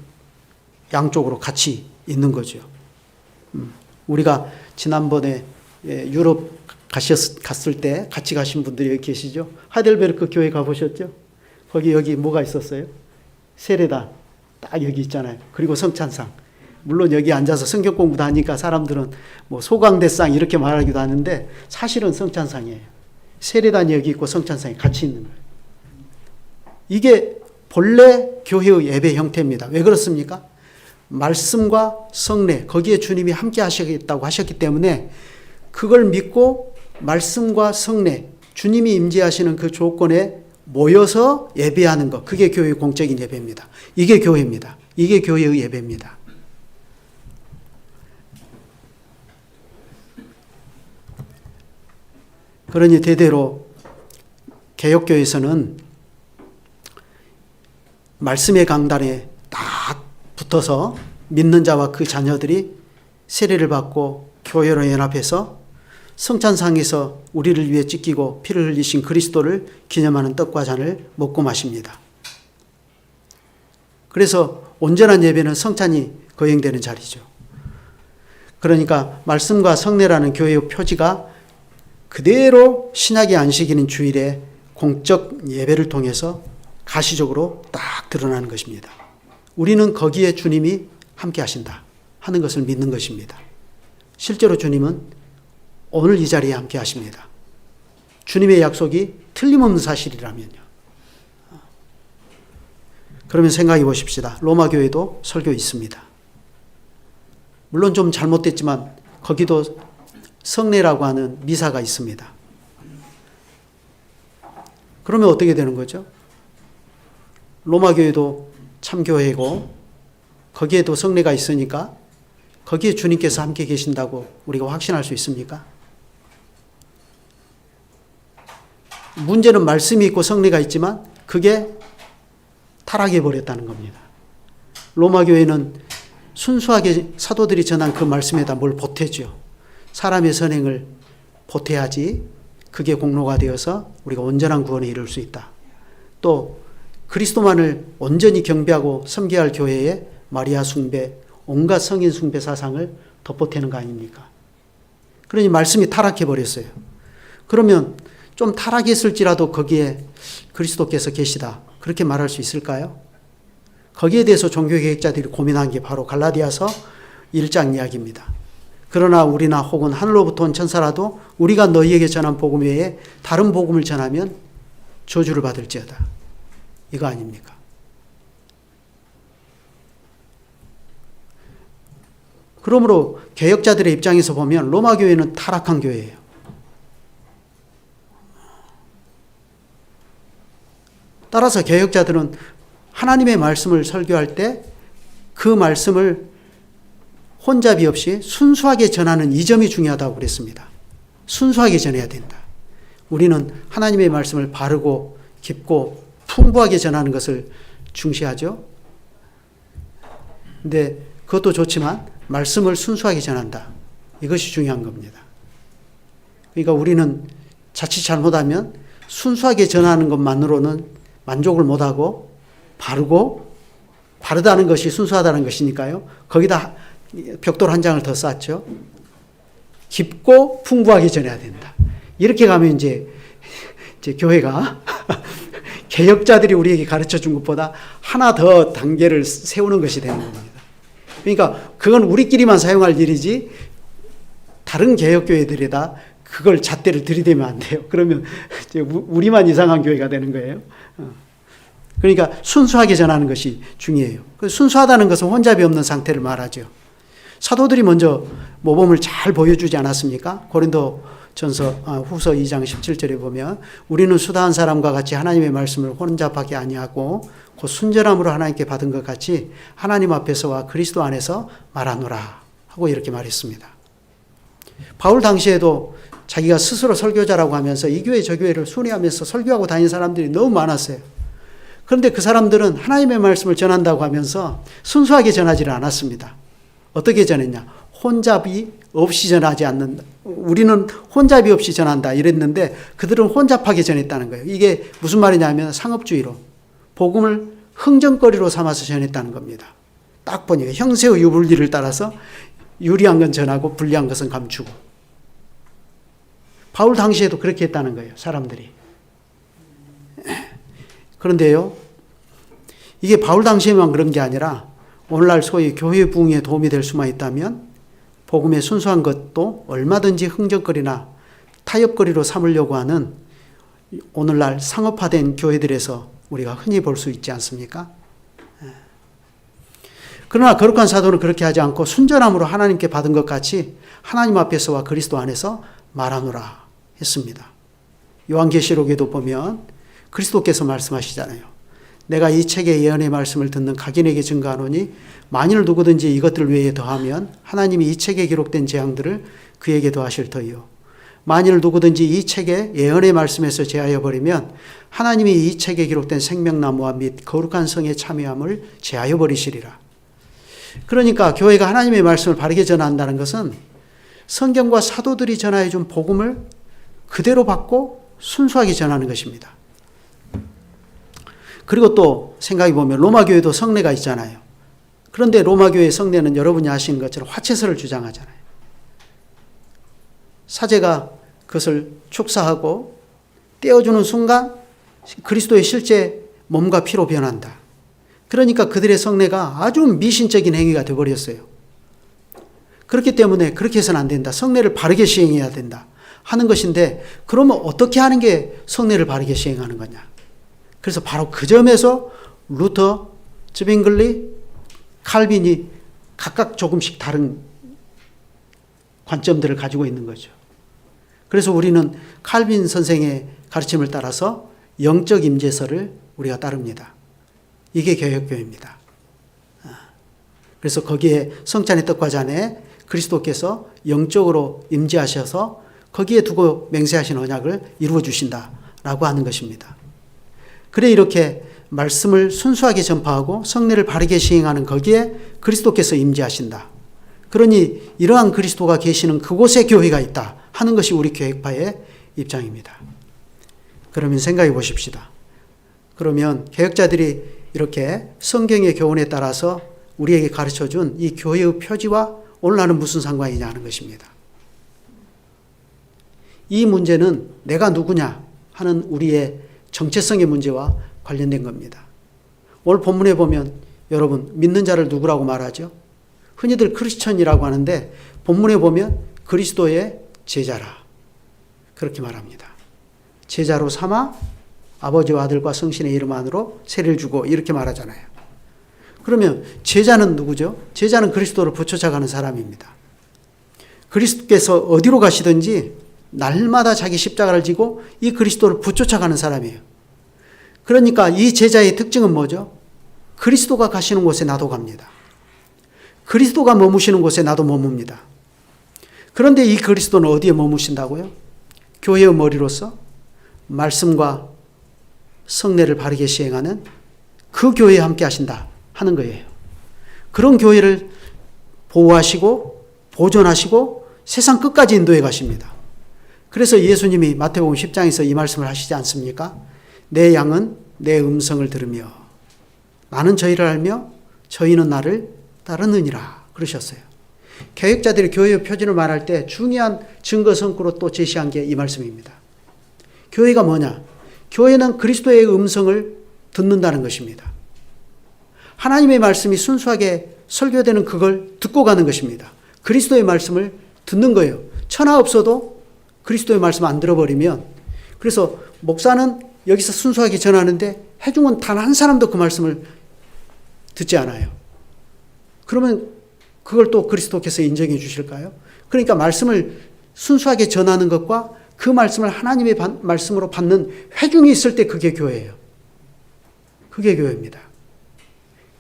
Speaker 1: 양쪽으로 같이 있는 거죠. 우리가 지난번에 유럽 갔을 때 같이 가신 분들이 여기 계시죠. 하델베르크 교회 가보셨죠? 거기 여기 뭐가 있었어요? 세례단 딱 여기 있잖아요. 그리고 성찬상. 물론 여기 앉아서 성경 공부도 하니까 사람들은 뭐 소강대상 이렇게 말하기도 하는데 사실은 성찬상이에요. 세례단이 여기 있고 성찬상이 같이 있는 거예요. 이게 본래 교회의 예배 형태입니다. 왜 그렇습니까? 말씀과 성례 거기에 주님이 함께 하시겠다고 하셨기 때문에 그걸 믿고 말씀과 성례 주님이 임재하시는 그 조건에 모여서 예배하는 것 그게 교회의 공적인 예배입니다. 이게 교회입니다. 이게 교회의 예배입니다. 그러니 대대로 개혁교회에서는 말씀의 강단에 딱 붙어서 믿는 자와 그 자녀들이 세례를 받고 교회로 연합해서 성찬상에서 우리를 위해 찢기고 피를 흘리신 그리스도를 기념하는 떡과 잔을 먹고 마십니다. 그래서 온전한 예배는 성찬이 거행되는 자리죠. 그러니까 말씀과 성례라는 교회의 표지가 그대로 신약의 안식일인 주일에 공적 예배를 통해서 가시적으로 딱 드러나는 것입니다. 우리는 거기에 주님이 함께 하신다 하는 것을 믿는 것입니다. 실제로 주님은 오늘 이 자리에 함께 하십니다. 주님의 약속이 틀림없는 사실이라면요. 그러면 생각해 보십시다. 로마 교회도 설교 있습니다. 물론 좀 잘못됐지만 거기도 성례라고 하는 미사가 있습니다. 그러면 어떻게 되는 거죠? 로마 교회도 참교회고 거기에도 성례가 있으니까 거기에 주님께서 함께 계신다고 우리가 확신할 수 있습니까? 문제는 말씀이 있고 성례가 있지만 그게 타락해 버렸다는 겁니다. 로마 교회는 순수하게 사도들이 전한 그 말씀에다 뭘 보태죠. 사람의 선행을 보태야지 그게 공로가 되어서 우리가 온전한 구원에 이를 수 있다. 또 그리스도만을 온전히 경배하고 섬겨야 할 교회에 마리아 숭배, 온갖 성인 숭배 사상을 덧보태는 거 아닙니까? 그러니 말씀이 타락해 버렸어요. 그러면 좀 타락했을지라도 거기에 그리스도께서 계시다. 그렇게 말할 수 있을까요? 거기에 대해서 종교개혁자들이 고민한 게 바로 갈라디아서 1장 이야기입니다. 그러나 우리나 혹은 하늘로부터 온 천사라도 우리가 너희에게 전한 복음 외에 다른 복음을 전하면 저주를 받을지어다. 이거 아닙니까? 그러므로 개혁자들의 입장에서 보면 로마 교회는 타락한 교회예요. 따라서 개혁자들은 하나님의 말씀을 설교할 때 그 말씀을 혼잡이 없이 순수하게 전하는 이 점이 중요하다고 그랬습니다. 순수하게 전해야 된다. 우리는 하나님의 말씀을 바르고 깊고 풍부하게 전하는 것을 중시하죠. 근데 그것도 좋지만 말씀을 순수하게 전한다. 이것이 중요한 겁니다. 그러니까 우리는 자칫 잘못하면 순수하게 전하는 것만으로는 만족을 못하고 바르다는 것이 순수하다는 것이니까요. 거기다 벽돌 한 장을 더 쌓죠. 깊고 풍부하게 전해야 된다. 이렇게 가면 이제 교회가 개혁자들이 우리에게 가르쳐 준 것보다 하나 더 단계를 세우는 것이 되는 겁니다. 그러니까 그건 우리끼리만 사용할 일이지 다른 개혁교회들에다 그걸 잣대를 들이대면 안 돼요. 그러면 이제 우리만 이상한 교회가 되는 거예요. 그러니까 순수하게 전하는 것이 중요해요. 순수하다는 것은 혼잡이 없는 상태를 말하죠. 사도들이 먼저 모범을 잘 보여주지 않았습니까? 후서 2장 17절에 보면 우리는 수다한 사람과 같이 하나님의 말씀을 혼잡하게 아니하고 곧 순전함으로 하나님께 받은 것 같이 하나님 앞에서와 그리스도 안에서 말하노라 하고 이렇게 말했습니다. 바울 당시에도 자기가 스스로 설교자라고 하면서 이 교회 저 교회를 순회하면서 설교하고 다닌 사람들이 너무 많았어요. 그런데 그 사람들은 하나님의 말씀을 전한다고 하면서 순수하게 전하지를 않았습니다. 어떻게 전했냐? 혼잡이 없이 전하지 않는다. 우리는 혼잡이 없이 전한다 이랬는데 그들은 혼잡하게 전했다는 거예요. 이게 무슨 말이냐면 상업주의로 복음을 흥정거리로 삼아서 전했다는 겁니다. 딱 보니까 형세의 유불리를 따라서 유리한 건 전하고 불리한 것은 감추고. 바울 당시에도 그렇게 했다는 거예요. 사람들이. 그런데요, 이게 바울 당시에만 그런 게 아니라 오늘날 소위 교회 부흥에 도움이 될 수만 있다면 복음의 순수한 것도 얼마든지 흥정거리나 타협거리로 삼으려고 하는 오늘날 상업화된 교회들에서 우리가 흔히 볼 수 있지 않습니까? 그러나 거룩한 사도는 그렇게 하지 않고 순전함으로 하나님께 받은 것 같이 하나님 앞에서와 그리스도 안에서 말하노라 했습니다. 요한계시록에도 보면 그리스도께서 말씀하시잖아요. 내가 이 책의 예언의 말씀을 듣는 각인에게 증거하노니 만일 누구든지 이것들 외에 더하면 하나님이 이 책에 기록된 재앙들을 그에게 더하실 터이요. 만일 누구든지 이 책의 예언의 말씀에서 제하여 버리면 하나님이 이 책에 기록된 생명나무와 및 거룩한 성의 참여함을 제하여 버리시리라. 그러니까 교회가 하나님의 말씀을 바르게 전한다는 것은 성경과 사도들이 전하여 준 복음을 그대로 받고 순수하게 전하는 것입니다. 그리고 또 생각해 보면 로마 교회도 성례가 있잖아요. 그런데 로마 교회의 성례는 여러분이 아시는 것처럼 화채설을 주장하잖아요. 사제가 그것을 축사하고 떼어주는 순간 그리스도의 실제 몸과 피로 변한다. 그러니까 그들의 성례가 아주 미신적인 행위가 되어버렸어요. 그렇기 때문에 그렇게 해서는 안 된다. 성례를 바르게 시행해야 된다 하는 것인데, 그러면 어떻게 하는 게 성례를 바르게 시행하는 거냐. 그래서 바로 그 점에서 루터, 즈빙글리, 칼빈이 각각 조금씩 다른 관점들을 가지고 있는 거죠. 그래서 우리는 칼빈 선생의 가르침을 따라서 영적 임재설을 우리가 따릅니다. 이게 개혁교회입니다. 그래서 거기에 성찬의 떡과 잔에 그리스도께서 영적으로 임재하셔서 거기에 두고 맹세하신 언약을 이루어 주신다라고 하는 것입니다. 그래 이렇게 말씀을 순수하게 전파하고 성례를 바르게 시행하는 거기에 그리스도께서 임재하신다. 그러니 이러한 그리스도가 계시는 그곳에 교회가 있다 하는 것이 우리 개혁파의 입장입니다. 그러면 생각해 보십시다. 그러면 개혁자들이 이렇게 성경의 교훈에 따라서 우리에게 가르쳐준 이 교회의 표지와 오늘날은 무슨 상관이냐 하는 것입니다. 이 문제는 내가 누구냐 하는 우리의 정체성의 문제와 관련된 겁니다. 오늘 본문에 보면 여러분 믿는 자를 누구라고 말하죠? 흔히들 크리스천이라고 하는데 본문에 보면 그리스도의 제자라 그렇게 말합니다. 제자로 삼아 아버지와 아들과 성신의 이름 안으로 세례를 주고 이렇게 말하잖아요. 그러면 제자는 누구죠? 제자는 그리스도를 부쫓아가는 사람입니다. 그리스도께서 어디로 가시든지 날마다 자기 십자가를 지고 이 그리스도를 부쫓아가는 사람이에요. 그러니까 이 제자의 특징은 뭐죠? 그리스도가 가시는 곳에 나도 갑니다. 그리스도가 머무시는 곳에 나도 머뭅니다. 그런데 이 그리스도는 어디에 머무신다고요? 교회의 머리로서 말씀과 성례를 바르게 시행하는 그 교회에 함께 하신다 하는 거예요. 그런 교회를 보호하시고 보존하시고 세상 끝까지 인도해 가십니다. 그래서 예수님이 마태복음 10장에서 이 말씀을 하시지 않습니까? 내 양은 내 음성을 들으며 나는 저희를 알며 저희는 나를 따르느니라 그러셨어요. 개혁자들이 교회의 표준을 말할 때 중요한 증거 성구로 또 제시한 게 이 말씀입니다. 교회가 뭐냐? 교회는 그리스도의 음성을 듣는다는 것입니다. 하나님의 말씀이 순수하게 설교되는 그걸 듣고 가는 것입니다. 그리스도의 말씀을 듣는 거예요. 천하 없어도 그리스도의 말씀 안 들어버리면, 그래서 목사는 여기서 순수하게 전하는데 회중은 단 한 사람도 그 말씀을 듣지 않아요. 그러면 그걸 또 그리스도께서 인정해 주실까요? 그러니까 말씀을 순수하게 전하는 것과 그 말씀을 하나님의 말씀으로 받는 회중이 있을 때 그게 교회예요. 그게 교회입니다.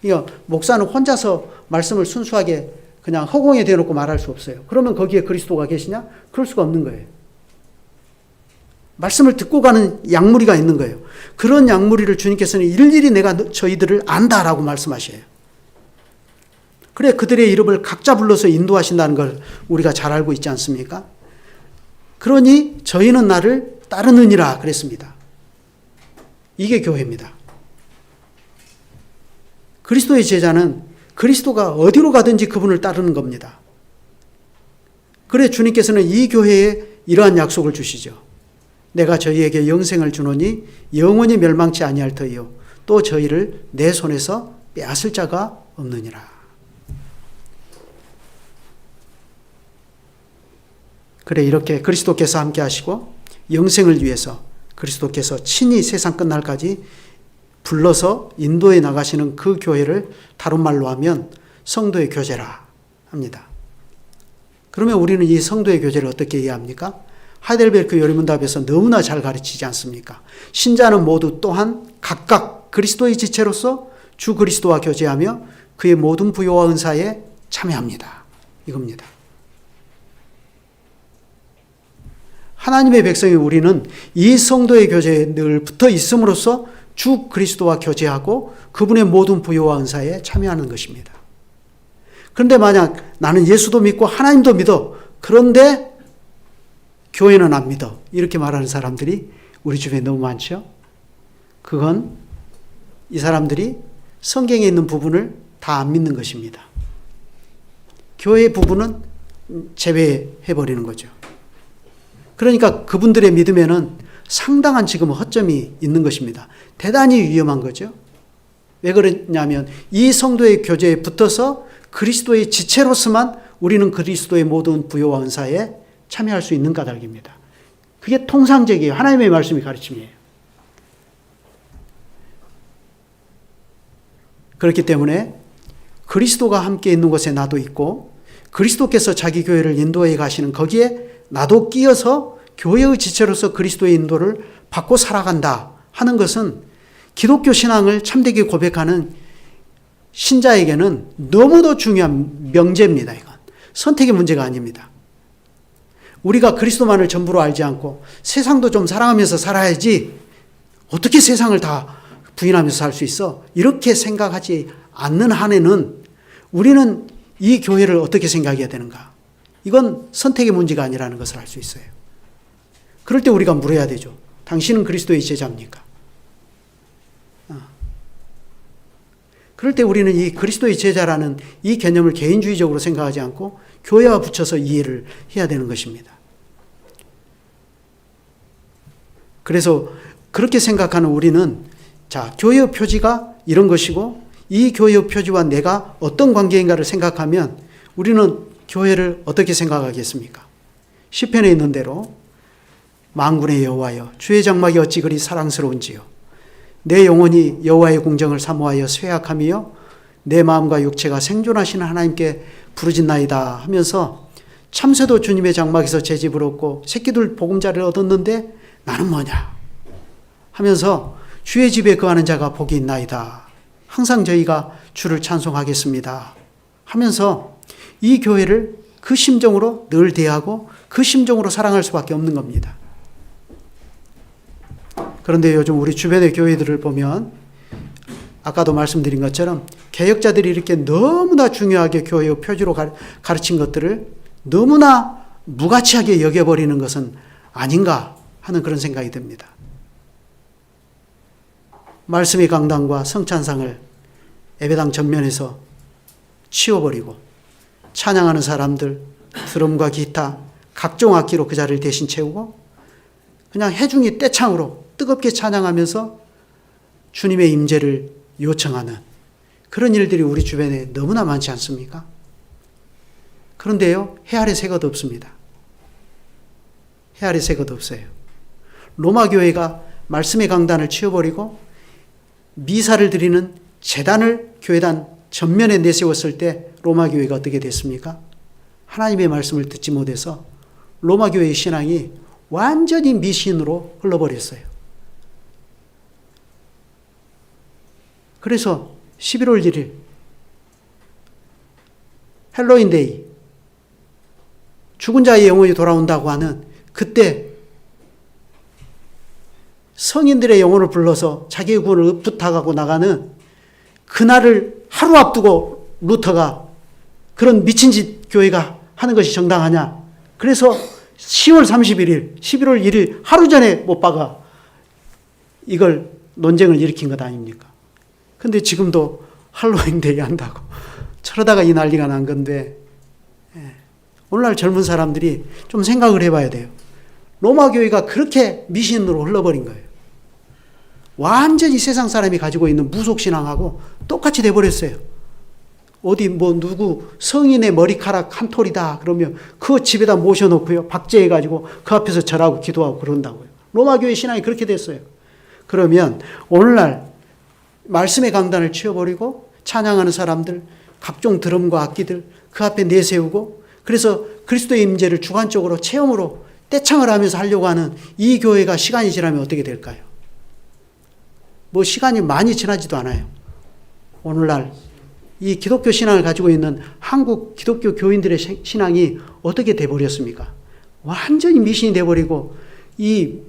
Speaker 1: 그러니까 목사는 혼자서 말씀을 순수하게 그냥 허공에 대놓고 말할 수 없어요. 그러면 거기에 그리스도가 계시냐? 그럴 수가 없는 거예요. 말씀을 듣고 가는 양무리가 있는 거예요. 그런 양무리를 주님께서는 일일이 내가 저희들을 안다라고 말씀하셔요. 그래 그들의 이름을 각자 불러서 인도하신다는 걸 우리가 잘 알고 있지 않습니까? 그러니 저희는 나를 따르느니라 그랬습니다. 이게 교회입니다. 그리스도의 제자는 그리스도가 어디로 가든지 그분을 따르는 겁니다. 그래 주님께서는 이 교회에 이러한 약속을 주시죠. 내가 저희에게 영생을 주노니 영원히 멸망치 아니할 터이요 또 저희를 내 손에서 빼앗을 자가 없느니라. 그래 이렇게 그리스도께서 함께 하시고 영생을 위해서 그리스도께서 친히 세상 끝날까지 불러서 인도해 나가시는 그 교회를 다른 말로 하면 성도의 교제라 합니다. 그러면 우리는 이 성도의 교제를 어떻게 이해합니까? 하이델베르크 여리문답에서 너무나 잘 가르치지 않습니까? 신자는 모두 또한 각각 그리스도의 지체로서 주 그리스도와 교제하며 그의 모든 부요와 은사에 참여합니다. 이겁니다. 하나님의 백성이 우리는 이 성도의 교제에 늘 붙어 있음으로써 주 그리스도와 교제하고 그분의 모든 부요와 은사에 참여하는 것입니다. 그런데 만약 나는 예수도 믿고 하나님도 믿어. 그런데 교회는 안 믿어. 이렇게 말하는 사람들이 우리 주변에 너무 많죠. 그건 이 사람들이 성경에 있는 부분을 다 안 믿는 것입니다. 교회의 부분은 제외해버리는 거죠. 그러니까 그분들의 믿음에는 상당한 지금 허점이 있는 것입니다. 대단히 위험한 거죠. 왜 그러냐면 이 성도의 교제에 붙어서 그리스도의 지체로서만 우리는 그리스도의 모든 부요와 은사에 참여할 수 있는 까닭입니다. 그게 통상적이에요. 하나님의 말씀이 가르침이에요. 그렇기 때문에 그리스도가 함께 있는 곳에 나도 있고 그리스도께서 자기 교회를 인도해 가시는 거기에 나도 끼어서 교회의 지체로서 그리스도의 인도를 받고 살아간다 하는 것은 기독교 신앙을 참되게 고백하는 신자에게는 너무도 중요한 명제입니다. 이건 선택의 문제가 아닙니다. 우리가 그리스도만을 전부로 알지 않고 세상도 좀 사랑하면서 살아야지 어떻게 세상을 다 부인하면서 살 수 있어? 이렇게 생각하지 않는 한에는 우리는 이 교회를 어떻게 생각해야 되는가? 이건 선택의 문제가 아니라는 것을 알 수 있어요. 그럴 때 우리가 물어야 되죠. 당신은 그리스도의 제자입니까? 그럴 때 우리는 이 그리스도의 제자라는 이 개념을 개인주의적으로 생각하지 않고 교회와 붙여서 이해를 해야 되는 것입니다. 그래서 그렇게 생각하는 우리는 자, 교회의 표지가 이런 것이고 이 교회의 표지와 내가 어떤 관계인가를 생각하면 우리는 교회를 어떻게 생각하겠습니까? 시편에 있는 대로 만군의 여호와여 주의 장막이 어찌 그리 사랑스러운지요. 내 영혼이 여호와의 공정을 사모하여 쇠약하며 내 마음과 육체가 생존하시는 하나님께 부르짖나이다 하면서 참새도 주님의 장막에서 제 집을 얻고 새끼들 보금자리를 얻었는데 나는 뭐냐 하면서 주의 집에 거하는 자가 복이 있나이다. 항상 저희가 주를 찬송하겠습니다 하면서 이 교회를 그 심정으로 늘 대하고 그 심정으로 사랑할 수밖에 없는 겁니다. 그런데 요즘 우리 주변의 교회들을 보면 아까도 말씀드린 것처럼 개혁자들이 이렇게 너무나 중요하게 교회의 표지로 가르친 것들을 너무나 무가치하게 여겨버리는 것은 아닌가 하는 그런 생각이 듭니다. 말씀의 강단과 성찬상을 예배당 전면에서 치워버리고 찬양하는 사람들 드럼과 기타 각종 악기로 그 자리를 대신 채우고 그냥 해중이 떼창으로 뜨겁게 찬양하면서 주님의 임재를 요청하는 그런 일들이 우리 주변에 너무나 많지 않습니까? 그런데요, 해 아래 새 것 없습니다. 해 아래 새 것 없어요. 로마 교회가 말씀의 강단을 치워버리고 미사를 드리는 제단을 교회단 전면에 내세웠을 때 로마 교회가 어떻게 됐습니까? 하나님의 말씀을 듣지 못해서 로마 교회의 신앙이 완전히 미신으로 흘러버렸어요. 그래서 11월 1일 헬로윈데이 죽은 자의 영혼이 돌아온다고 하는 그때 성인들의 영혼을 불러서 자기의 구원을 부탁하고 나가는 그날을 하루 앞두고 루터가 그런 미친 짓 교회가 하는 것이 정당하냐. 그래서 10월 31일, 11월 1일 하루 전에 못 박아 이걸 논쟁을 일으킨 것 아닙니까? 근데 지금도 할로윈데이 한다고 저러다가 이 난리가 난 건데 오늘날 젊은 사람들이 좀 생각을 해봐야 돼요. 로마 교회가 그렇게 미신으로 흘러버린 거예요. 완전히 세상 사람이 가지고 있는 무속신앙하고 똑같이 돼버렸어요. 어디 뭐 누구 성인의 머리카락 한 톨이다 그러면 그 집에다 모셔놓고요. 박제해가지고 그 앞에서 절하고 기도하고 그런다고요. 로마 교회 신앙이 그렇게 됐어요. 그러면 오늘날 말씀의 강단을 치워버리고 찬양하는 사람들 각종 드럼과 악기들 그 앞에 내세우고 그래서 그리스도의 임재를 주관적으로 체험으로 떼창을 하면서 하려고 하는 이 교회가 시간이 지나면 어떻게 될까요? 뭐 시간이 많이 지나지도 않아요. 오늘날 이 기독교 신앙을 가지고 있는 한국 기독교 교인들의 신앙이 어떻게 돼버렸습니까? 완전히 미신이 돼버리고 이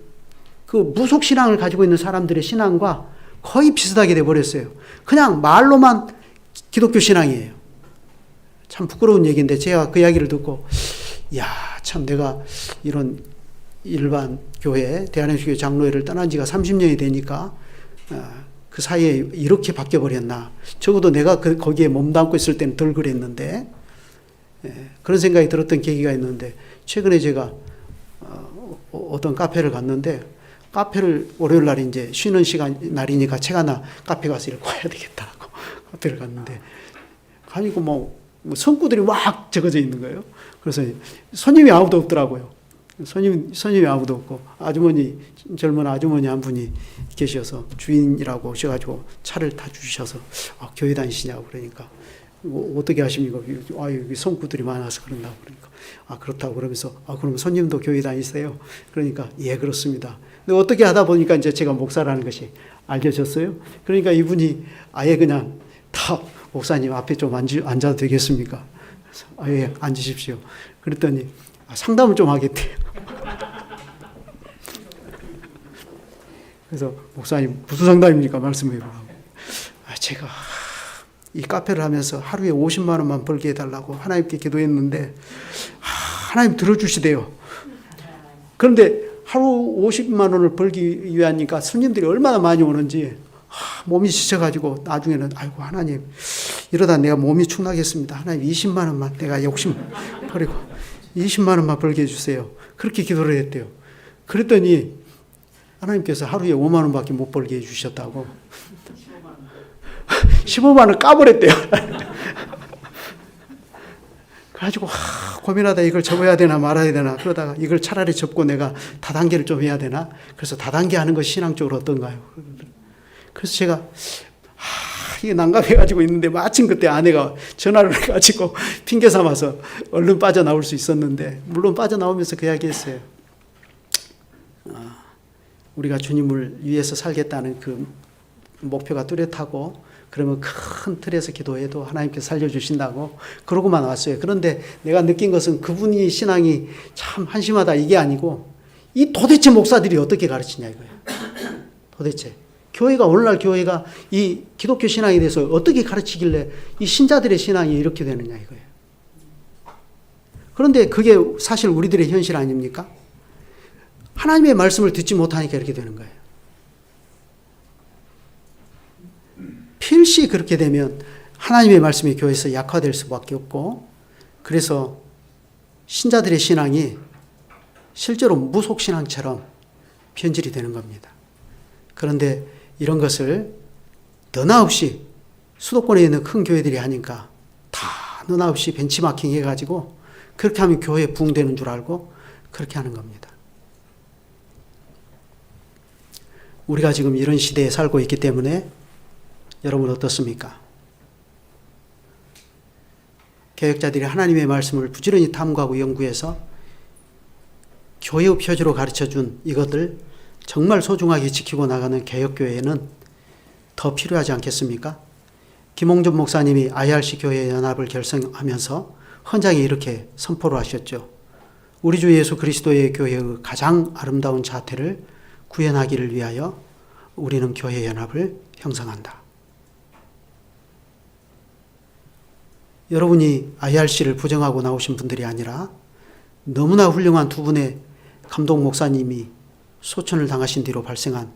Speaker 1: 그 무속 신앙을 가지고 있는 사람들의 신앙과 거의 비슷하게 돼버렸어요. 그냥 말로만 기독교 신앙이에요. 참 부끄러운 얘기인데 제가 그 이야기를 듣고 야, 참 내가 이런 일반 교회, 대한민국교회 장로회를 떠난 지가 30년이 되니까 그 사이에 이렇게 바뀌어버렸나. 적어도 내가 거기에 몸담고 있을 때는 덜 그랬는데 그런 생각이 들었던 계기가 있는데 최근에 제가 어떤 카페를 갔는데 카페를 월요일 날 이제 쉬는 시간 날이니까 책 하나 카페 가서 읽어야 되겠다 하고 카페를 갔는데 가니까 뭐 성구들이 막 적어져 있는 거예요. 그래서 손님이 아무도 없더라고요. 손님이 아무도 없고 젊은 아주머니 한 분이 계셔서 주인이라고 오셔가지고 차를 다 주셔서 교회 다니시냐고 그러니까 어떻게 하십니까? 여기 성구들이 많아서 그런다고 그러니까 그렇다고 그러면서 그럼 손님도 교회 다니세요? 그러니까 예 그렇습니다. 근데 어떻게 하다 보니까 이제 제가 목사라는 것이 알려졌어요. 그러니까 이분이 아예 그냥 다 목사님 앞에 좀 앉아도 되겠습니까? 그래서 예, 앉으십시오. 그랬더니 상담을 좀 하겠대요. 그래서 목사님 무슨 상담입니까? 말씀해 보라고. 제가 이 카페를 하면서 하루에 50만 원만 벌게 해달라고 하나님께 기도했는데 하나님 들어주시대요. 그런데 하루 50만 원을 벌기 위하니까 손님들이 얼마나 많이 오는지 몸이 지쳐가지고 나중에는 아이고 하나님 이러다 내가 몸이 축나겠습니다. 하나님 20만 원만 내가 욕심 버리고 20만 원만 벌게 해주세요. 그렇게 기도를 했대요. 그랬더니 하나님께서 하루에 5만 원밖에 못 벌게 해주셨다고 15만 원 까버렸대요. 그래가지고 고민하다 이걸 접어야 되나 말아야 되나 그러다가 이걸 차라리 접고 내가 다단계를 좀 해야 되나 그래서 다단계 하는 것이 신앙적으로 어떤가요? 그래서 제가 이게 난감해가지고 있는데 마침 그때 아내가 전화를 해가지고 핑계 삼아서 얼른 빠져나올 수 있었는데 물론 빠져나오면서 그 이야기 했어요. 우리가 주님을 위해서 살겠다는 그 목표가 뚜렷하고 그러면 큰 틀에서 기도해도 하나님께서 살려주신다고 그러고만 왔어요. 그런데 내가 느낀 것은 그분이 신앙이 참 한심하다 이게 아니고 이 도대체 목사들이 어떻게 가르치냐 이거예요. 도대체 교회가 오늘날 교회가 이 기독교 신앙에 대해서 어떻게 가르치길래 이 신자들의 신앙이 이렇게 되느냐 이거예요. 그런데 그게 사실 우리들의 현실 아닙니까? 하나님의 말씀을 듣지 못하니까 이렇게 되는 거예요. 필시 그렇게 되면 하나님의 말씀이 교회에서 약화될 수밖에 없고 그래서 신자들의 신앙이 실제로 무속신앙처럼 변질이 되는 겁니다. 그런데 이런 것을 너나없이 수도권에 있는 큰 교회들이 하니까 다 너나없이 벤치마킹 해가지고 그렇게 하면 교회에 부흥되는 줄 알고 그렇게 하는 겁니다. 우리가 지금 이런 시대에 살고 있기 때문에 여러분 어떻습니까? 개혁자들이 하나님의 말씀을 부지런히 탐구하고 연구해서 교회의 표지로 가르쳐준 이것들 정말 소중하게 지키고 나가는 개혁교회는 더 필요하지 않겠습니까? 김홍준 목사님이 IRC 교회 연합을 결성하면서 헌장에 이렇게 선포를 하셨죠. 우리 주 예수 그리스도의 교회의 가장 아름다운 자태를 구현하기를 위하여 우리는 교회 연합을 형성한다. 여러분이 IRC를 부정하고 나오신 분들이 아니라 너무나 훌륭한 두 분의 감독 목사님이 소천을 당하신 뒤로 발생한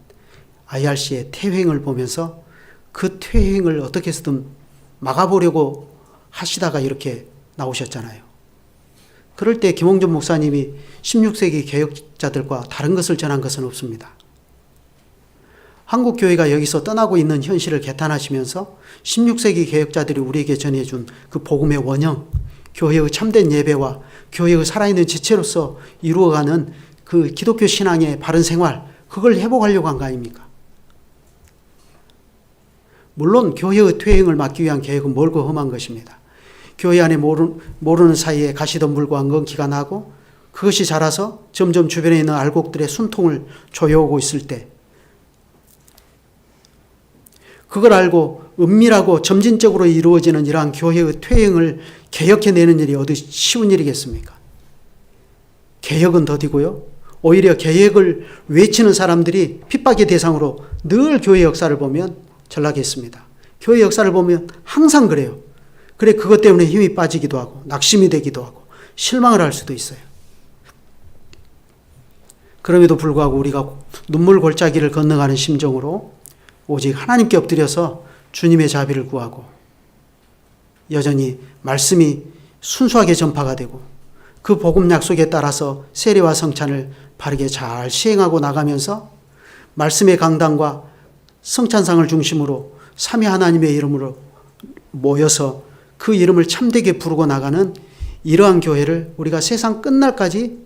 Speaker 1: IRC의 퇴행을 보면서 그 퇴행을 어떻게 해서든 막아보려고 하시다가 이렇게 나오셨잖아요. 그럴 때 김홍준 목사님이 16세기 개혁자들과 다른 것을 전한 것은 없습니다. 한국 교회가 여기서 떠나고 있는 현실을 개탄하시면서 16세기 개혁자들이 우리에게 전해준 그 복음의 원형, 교회의 참된 예배와 교회의 살아있는 지체로서 이루어가는 그 기독교 신앙의 바른 생활, 그걸 회복하려고 한 거 아닙니까? 물론 교회의 퇴행을 막기 위한 계획은 멀고 험한 것입니다. 교회 안에 모르는 사이에 가시덤불과 엉겅퀴가 나고 그것이 자라서 점점 주변에 있는 알곡들의 순통을 조여오고 있을 때 그걸 알고 은밀하고 점진적으로 이루어지는 이러한 교회의 퇴행을 개혁해내는 일이 어디 쉬운 일이겠습니까? 개혁은 더디고요. 오히려 개혁을 외치는 사람들이 핍박의 대상으로 늘 교회 역사를 보면 전락했습니다. 교회 역사를 보면 항상 그래요. 그래 그것 때문에 힘이 빠지기도 하고 낙심이 되기도 하고 실망을 할 수도 있어요. 그럼에도 불구하고 우리가 눈물 골짜기를 건너가는 심정으로 오직 하나님께 엎드려서 주님의 자비를 구하고 여전히 말씀이 순수하게 전파가 되고 그 복음 약속에 따라서 세례와 성찬을 바르게 잘 시행하고 나가면서 말씀의 강단과 성찬상을 중심으로 삼위 하나님의 이름으로 모여서 그 이름을 참되게 부르고 나가는 이러한 교회를 우리가 세상 끝날까지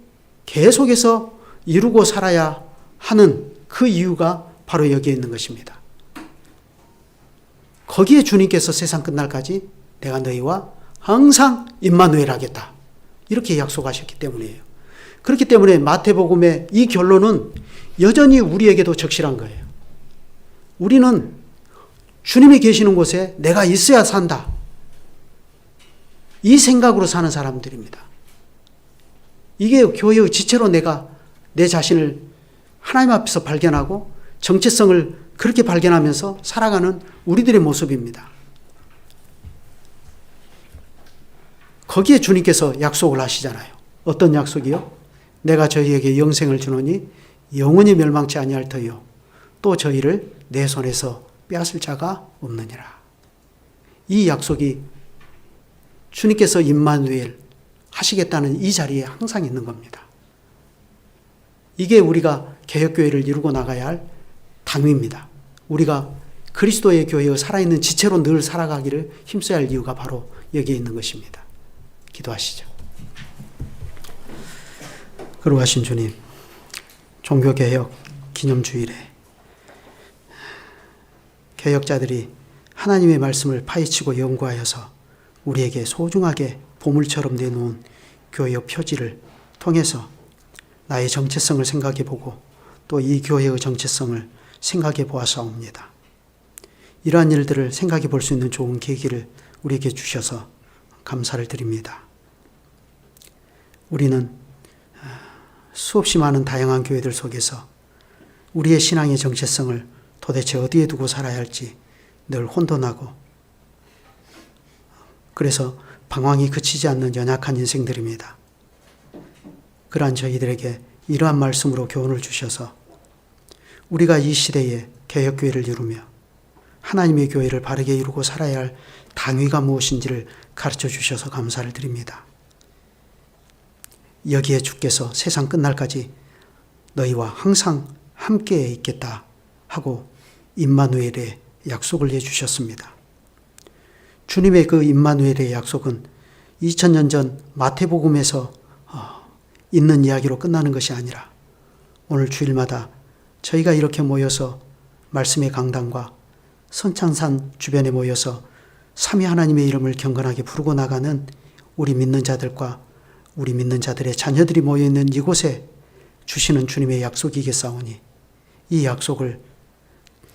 Speaker 1: 계속해서 이루고 살아야 하는 그 이유가 바로 여기에 있는 것입니다. 거기에 주님께서 세상 끝날까지 내가 너희와 항상 임마누엘 하겠다. 이렇게 약속하셨기 때문이에요. 그렇기 때문에 마태복음의 이 결론은 여전히 우리에게도 적실한 거예요. 우리는 주님이 계시는 곳에 내가 있어야 산다. 이 생각으로 사는 사람들입니다. 이게 교회의 지체로 내가 내 자신을 하나님 앞에서 발견하고 정체성을 그렇게 발견하면서 살아가는 우리들의 모습입니다. 거기에 주님께서 약속을 하시잖아요. 어떤 약속이요? 내가 저희에게 영생을 주노니 영원히 멸망치 아니할 터이요 또 저희를 내 손에서 빼앗을 자가 없느니라. 이 약속이 주님께서 임마누엘 하시겠다는 이 자리에 항상 있는 겁니다. 이게 우리가 개혁교회를 이루고 나가야 할 당위입니다. 우리가 그리스도의 교회의 살아있는 지체로 늘 살아가기를 힘써야 할 이유가 바로 여기에 있는 것입니다. 기도하시죠. 거룩하신 주님, 종교개혁 기념주일에 개혁자들이 하나님의 말씀을 파헤치고 연구하여서 우리에게 소중하게 보물처럼 내놓은 교회의 표지를 통해서 나의 정체성을 생각해보고 또 이 교회의 정체성을 생각해 보았사옵니다. 이러한 일들을 생각해 볼 수 있는 좋은 계기를 우리에게 주셔서 감사를 드립니다. 우리는 수없이 많은 다양한 교회들 속에서 우리의 신앙의 정체성을 도대체 어디에 두고 살아야 할지 늘 혼돈하고 그래서 방황이 그치지 않는 연약한 인생들입니다. 그러한 저희들에게 이러한 말씀으로 교훈을 주셔서 우리가 이 시대에 개혁교회를 이루며 하나님의 교회를 바르게 이루고 살아야 할 당위가 무엇인지를 가르쳐 주셔서 감사를 드립니다. 여기에 주께서 세상 끝날까지 너희와 항상 함께 있겠다 하고 임마누엘의 약속을 해주셨습니다. 주님의 그 임마누엘의 약속은 2000년 전 마태복음에서 있는 이야기로 끝나는 것이 아니라 오늘 주일마다 저희가 이렇게 모여서 말씀의 강단과 선창산 주변에 모여서 삼위 하나님의 이름을 경건하게 부르고 나가는 우리 믿는 자들과 우리 믿는 자들의 자녀들이 모여있는 이곳에 주시는 주님의 약속이겠사오니 이 약속을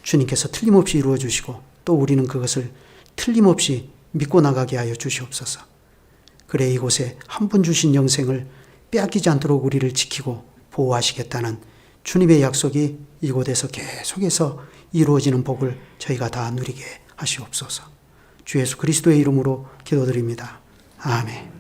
Speaker 1: 주님께서 틀림없이 이루어 주시고 또 우리는 그것을 틀림없이 믿고 나가게 하여 주시옵소서. 그래 이곳에 한 분 주신 영생을 빼앗기지 않도록 우리를 지키고 보호하시겠다는 주님의 약속이 이곳에서 계속해서 이루어지는 복을 저희가 다 누리게 하시옵소서. 주 예수 그리스도의 이름으로 기도드립니다. 아멘.